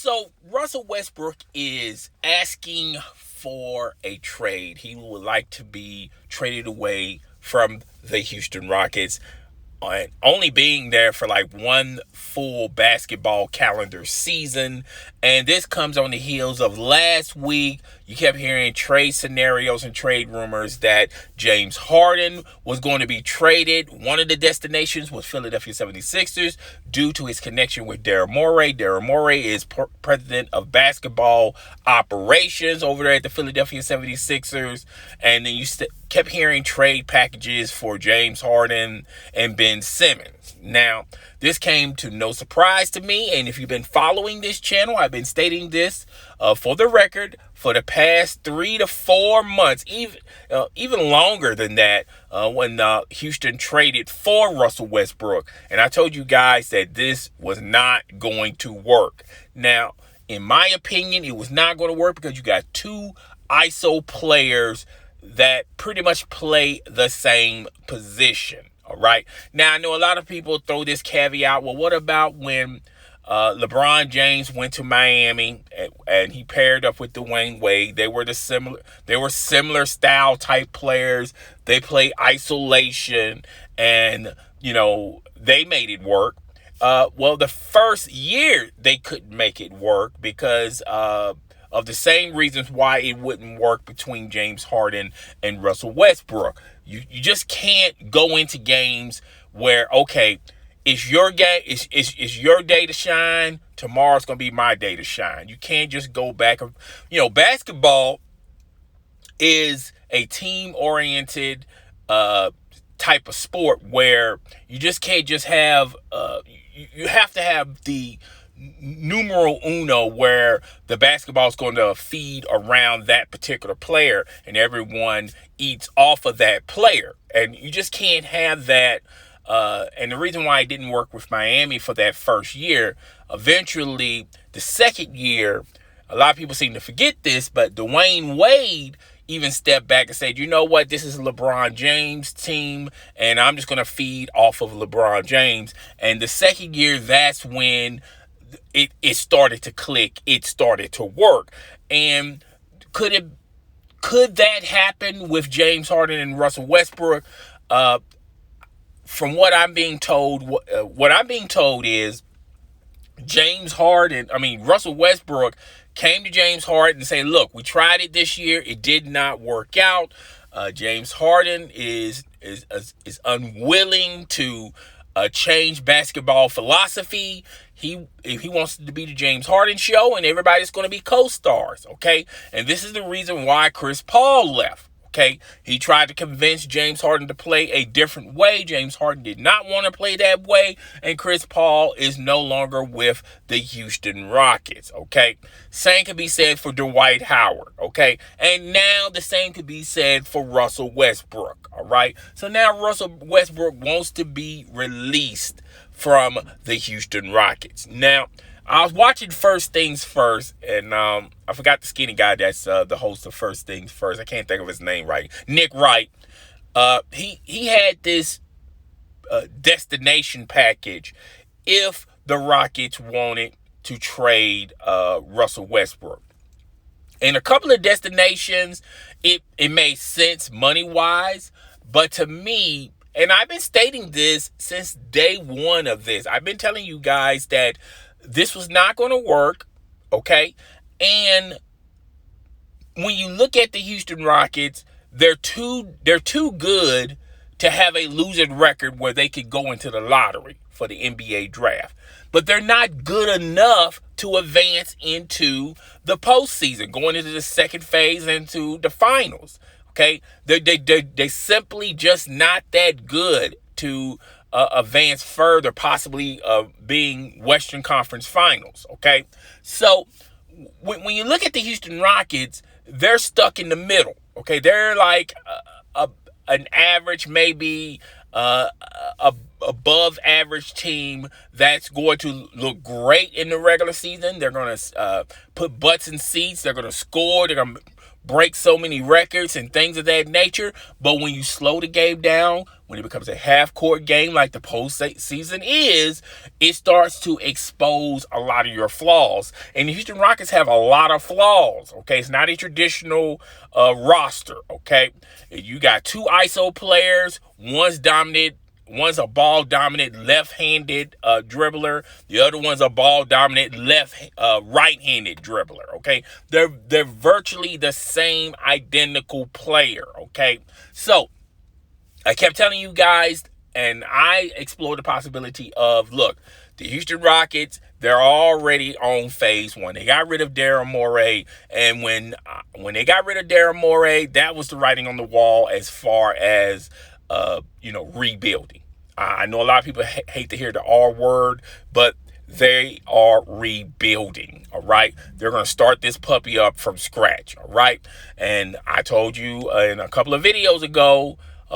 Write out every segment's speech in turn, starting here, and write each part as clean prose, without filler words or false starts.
So Russell Westbrook is asking for a trade. He would like to be traded away from the Houston Rockets, and only being there for like one full basketball calendar season. And this comes on the heels of last week. You kept hearing trade scenarios and trade rumors that James Harden was going to be traded. One of the destinations was Philadelphia 76ers due to his connection with Daryl Morey. Daryl Morey is president of basketball operations over there at the Philadelphia 76ers. And then you kept hearing trade packages for James Harden and Ben Simmons. Now, this came to no surprise to me, and if you've been following this channel, I've been stating this for the record for the past 3 to 4 months, even longer than that, when Houston traded for Russell Westbrook. And I told you guys that this was not going to work. Now, in my opinion, it was not going to work because you got two ISO players that pretty much play the same position. All right. Now, I know a lot of people throw this caveat. Well, what about when LeBron James went to Miami and he paired up with Dwayne Wade? They were similar style type players. They play isolation, and they made it work. Well, the first year they couldn't make it work because of the same reasons why it wouldn't work between James Harden and Russell Westbrook. You just can't go into games where, okay, it's your game, it's your day to shine. Tomorrow's going to be my day to shine. You can't just go back. Basketball is a team-oriented type of sport where you just can't just have, you have to have the numero uno where the basketball is going to feed around that particular player and everyone eats off of that player. And you just can't have that. And the reason why it didn't work with Miami for that first year, eventually the second year, a lot of people seem to forget this, but Dwayne Wade even stepped back and said, you know what, this is LeBron James' team, and I'm just going to feed off of LeBron James. And the second year, that's when it started to click. It started to work. And could that happen with James Harden and Russell Westbrook? From what I'm being told, what I'm being told is Russell Westbrook came to James Harden and said, look, we tried it this year. It did not work out. James Harden is unwilling to change basketball philosophy. If he wants it to be the James Harden show, and everybody's going to be co-stars, okay? And this is the reason why Chris Paul left. Okay, he tried to convince James Harden to play a different way. James Harden did not want to play that way, and Chris Paul is no longer with the Houston Rockets. Okay, same could be said for Dwight Howard. Okay, and now the same could be said for Russell Westbrook. All right, so now Russell Westbrook wants to be released from the Houston Rockets. Now, I was watching First Things First, and I forgot the skinny guy that's the host of First Things First. I can't think of his name right. Nick Wright. He had this destination package if the Rockets wanted to trade Russell Westbrook. And a couple of destinations, it made sense money-wise, but to me, and I've been stating this since day one of this, I've been telling you guys that this was not going to work, okay? And when you look at the Houston Rockets, they're too good to have a losing record where they could go into the lottery for the NBA draft. But they're not good enough to advance into the postseason, going into the second phase into the finals, okay? They simply just not that good to advance further, possibly being Western Conference Finals, okay? So when you look at the Houston Rockets, they're stuck in the middle, okay? They're like an average, maybe above average team that's going to look great in the regular season. They're going to put butts in seats. They're going to score. They're going to break so many records and things of that nature. But when you slow the game down, when it becomes a half-court game like the postseason is, it starts to expose a lot of your flaws. And the Houston Rockets have a lot of flaws, okay? It's not a traditional roster, okay? You got two ISO players, one's a ball-dominant left-handed dribbler. The other one's a ball-dominant right-handed dribbler, okay? They're virtually the same identical player, okay? So, I kept telling you guys, and I explored the possibility of, look, the Houston Rockets, they're already on phase one. They got rid of Daryl Morey, and when they got rid of Daryl Morey, that was the writing on the wall as far as, rebuilding. I know a lot of people hate to hear the R word, but they are rebuilding, all right? They're going to start this puppy up from scratch, all right? And I told you in a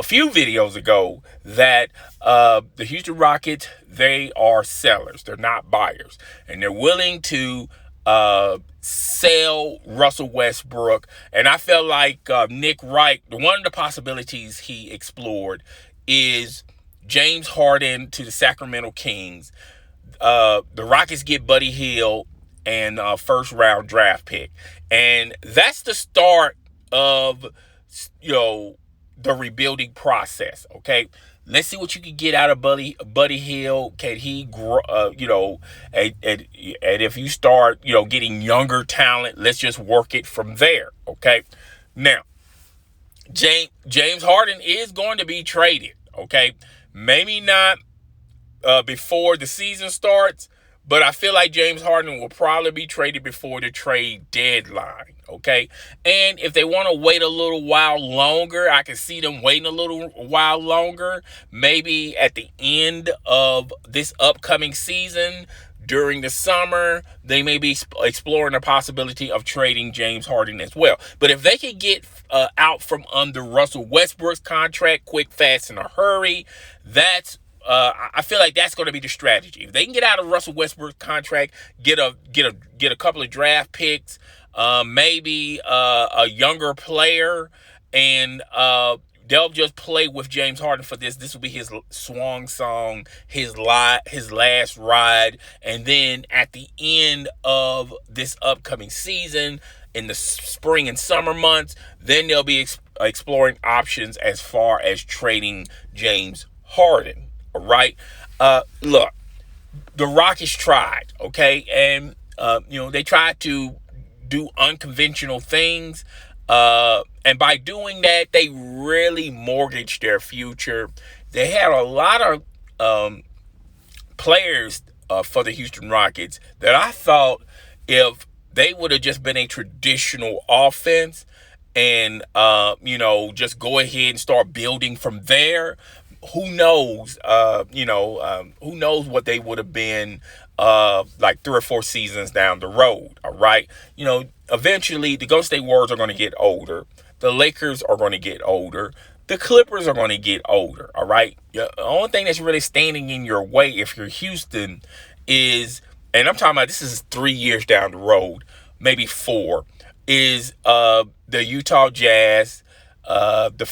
few videos ago, that the Houston Rockets, they are sellers. They're not buyers. And they're willing to sell Russell Westbrook. And I felt like Nick Wright, one of the possibilities he explored is James Harden to the Sacramento Kings. The Rockets get Buddy Hield and first round draft pick. And that's the start of, the rebuilding process, okay? Let's see what you can get out of Buddy Hield. Can he grow, and if you start, getting younger talent, let's just work it from there, okay? Now, James Harden is going to be traded, okay? Maybe not before the season starts, but I feel like James Harden will probably be traded before the trade deadline, okay? And if they want to wait a little while longer, I can see them waiting a little while longer. Maybe at the end of this upcoming season, during the summer, they may be exploring the possibility of trading James Harden as well. But if they can get out from under Russell Westbrook's contract quick, fast, in a hurry, I feel like that's going to be the strategy. If they can get out of Russell Westbrook's contract, get a couple of draft picks, maybe a younger player, and they'll just play with James Harden for this. This will be his swan song, his last ride, and then at the end of this upcoming season, in the spring and summer months, then they'll be exploring options as far as trading James Harden. All right. Look, the Rockets tried, okay? And, they tried to do unconventional things. And by doing that, they really mortgaged their future. They had a lot of players for the Houston Rockets that I thought if they would have just been a traditional offense and, just go ahead and start building from there, who knows, who knows what they would have been like 3 or 4 seasons down the road, all right? Eventually, the Golden State Warriors are going to get older. The Lakers are going to get older. The Clippers are going to get older, all right? The only thing that's really standing in your way if you're Houston is, and I'm talking about this is 3 years down the road, maybe 4, is the Utah Jazz, the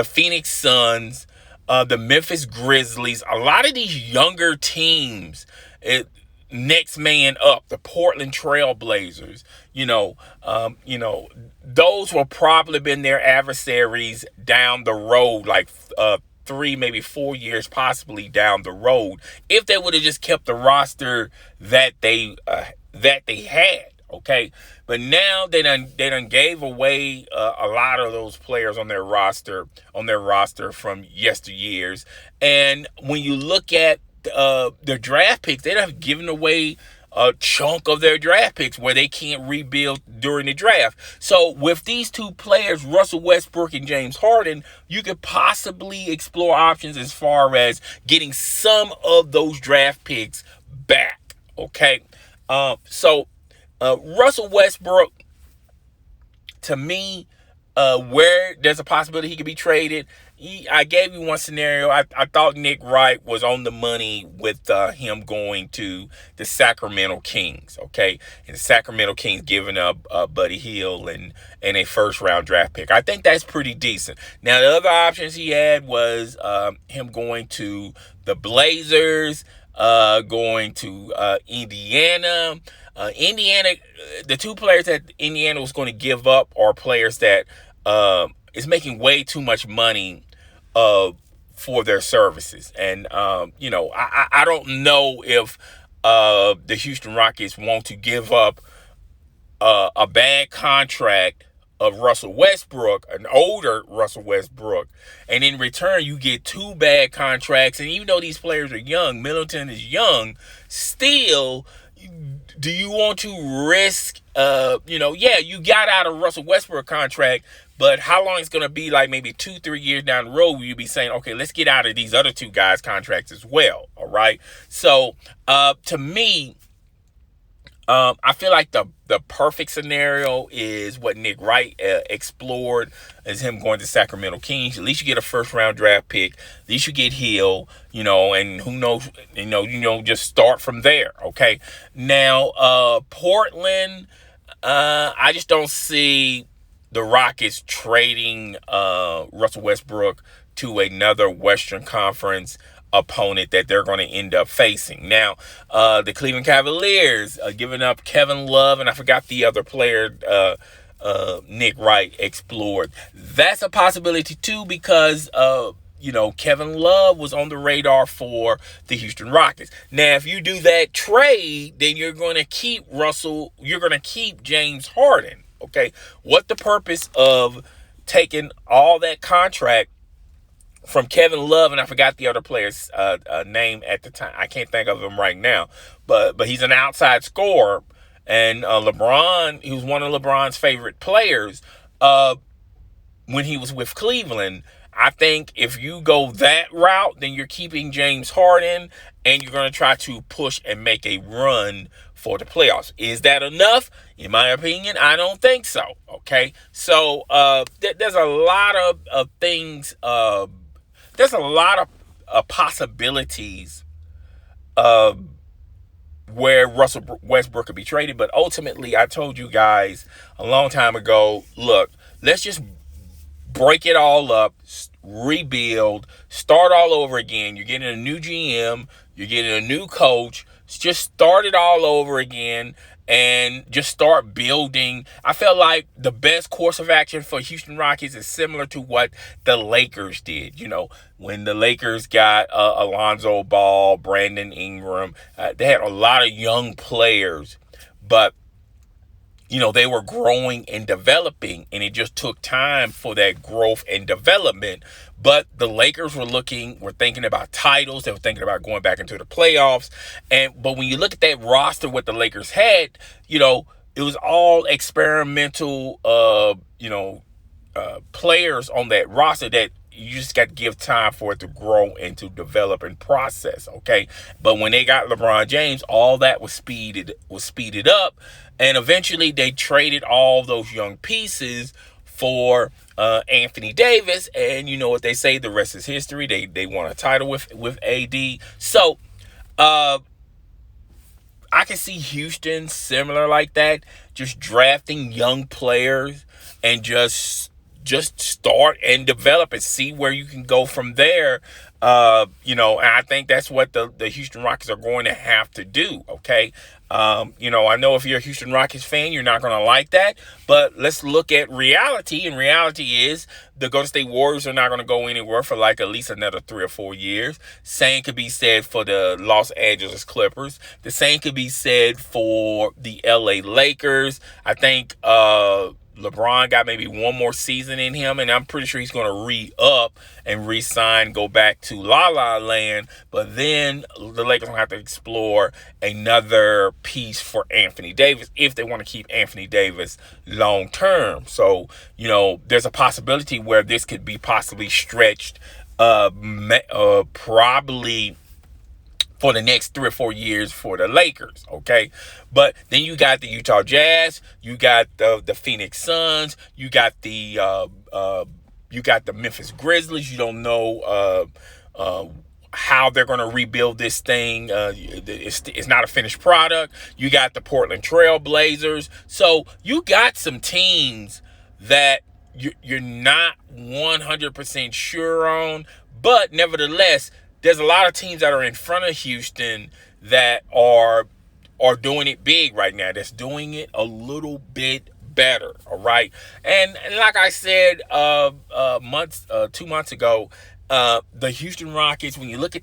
Phoenix Suns, the Memphis Grizzlies, a lot of these younger teams, next man up, the Portland Trailblazers, those will probably been their adversaries down the road, like 3, maybe 4 years possibly down the road, if they would have just kept the roster that they had. Okay, but now they done gave away a lot of those players on their roster from yesteryears. And when you look at their draft picks, they have given away a chunk of their draft picks where they can't rebuild during the draft. So with these two players, Russell Westbrook and James Harden, you could possibly explore options as far as getting some of those draft picks back. Okay, Russell Westbrook, to me, where there's a possibility he could be traded. I gave you one scenario. I thought Nick Wright was on the money with him going to the Sacramento Kings, okay? And the Sacramento Kings giving up Buddy Hield and a first-round draft pick. I think that's pretty decent. Now, the other options he had was him going to the Blazers, going to Indiana. Indiana, the two players that Indiana was going to give up are players that is making way too much money for their services. And, I don't know if the Houston Rockets want to give up a bad contract of Russell Westbrook, an older Russell Westbrook, and in return you get two bad contracts. And even though these players are young, Middleton is young, still, do you want to risk, you got out of Russell Westbrook contract, but how long it's going to be, like maybe 2-3 years down the road, will you be saying, okay, let's get out of these other two guys' contracts as well, all right? So, to me, I feel like the perfect scenario is what Nick Wright explored, is him going to Sacramento Kings. At least you get a first-round draft pick. At least you get Hill, and who knows, just start from there, okay? Now, Portland, I just don't see the Rockets trading Russell Westbrook to another Western Conference opponent that they're going to end up facing. Now, the Cleveland Cavaliers giving up Kevin Love, and I forgot the other player Nick Wright explored. That's a possibility too, because Kevin Love was on the radar for the Houston Rockets. Now, if you do that trade, then you're going to keep James Harden. Okay, what the purpose of taking all that contract from Kevin Love, and I forgot the other player's name at the time. I can't think of him right now, but he's an outside scorer, and LeBron, he was one of LeBron's favorite players when he was with Cleveland. I think if you go that route, then you're keeping James Harden, and you're going to try to push and make a run for the playoffs. Is that enough? In my opinion, I don't think so. Okay, so there's a lot of things. There's a lot of possibilities where Russell Westbrook could be traded, but ultimately, I told you guys a long time ago, look, let's just break it all up, rebuild, start all over again. You're getting a new GM, you're getting a new coach. Just start it all over again and just start building. I feel like the best course of action for Houston Rockets is similar to what the Lakers did. When the Lakers got Alonzo Ball, Brandon Ingram, they had a lot of young players, but they were growing and developing, and it just took time for that growth and development. But the Lakers were thinking about titles. They were thinking about going back into the playoffs. But when you look at that roster, what the Lakers had, it was all experimental, players on that roster that you just got to give time for it to grow and to develop and process, okay? But when they got LeBron James, all that was speeded up, and eventually they traded all those young pieces for Anthony Davis, and you know what they say, the rest is history. They won a title with AD. So I can see Houston similar like that, just drafting young players and just start and develop and see where you can go from there. And I think that's what the Houston Rockets are going to have to do, okay? I know if you're a Houston Rockets fan, you're not going to like that, but let's look at reality, and reality is the Golden State Warriors are not going to go anywhere for like at least another 3 or 4 years. Same could be said for the Los Angeles Clippers. The same could be said for the LA Lakers. I think LeBron got maybe one more season in him, and I'm pretty sure he's going to re-up and re-sign, go back to La La Land. But then the Lakers will have to explore another piece for Anthony Davis if they want to keep Anthony Davis long term. So, there's a possibility where this could be possibly stretched probably for the next 3 or 4 years for the Lakers, okay? But then you got the Utah Jazz, you got the Phoenix Suns, you got the Memphis Grizzlies. You don't know how they're going to rebuild this thing. It's not a finished product. You got the Portland Trailblazers. So you got some teams that you're not 100% sure on, but nevertheless, there's a lot of teams that are in front of Houston that are doing it big right now. That's doing it a little bit better, all right? And like I said 2 months ago, the Houston Rockets, when you look at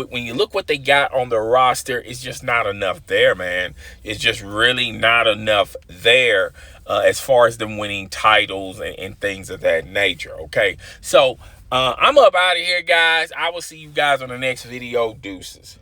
when you look what they got on the roster, it's just not enough there, man. It's just really not enough there as far as them winning titles and things of that nature, okay? So I'm up out of here, guys. I will see you guys on the next video. Deuces.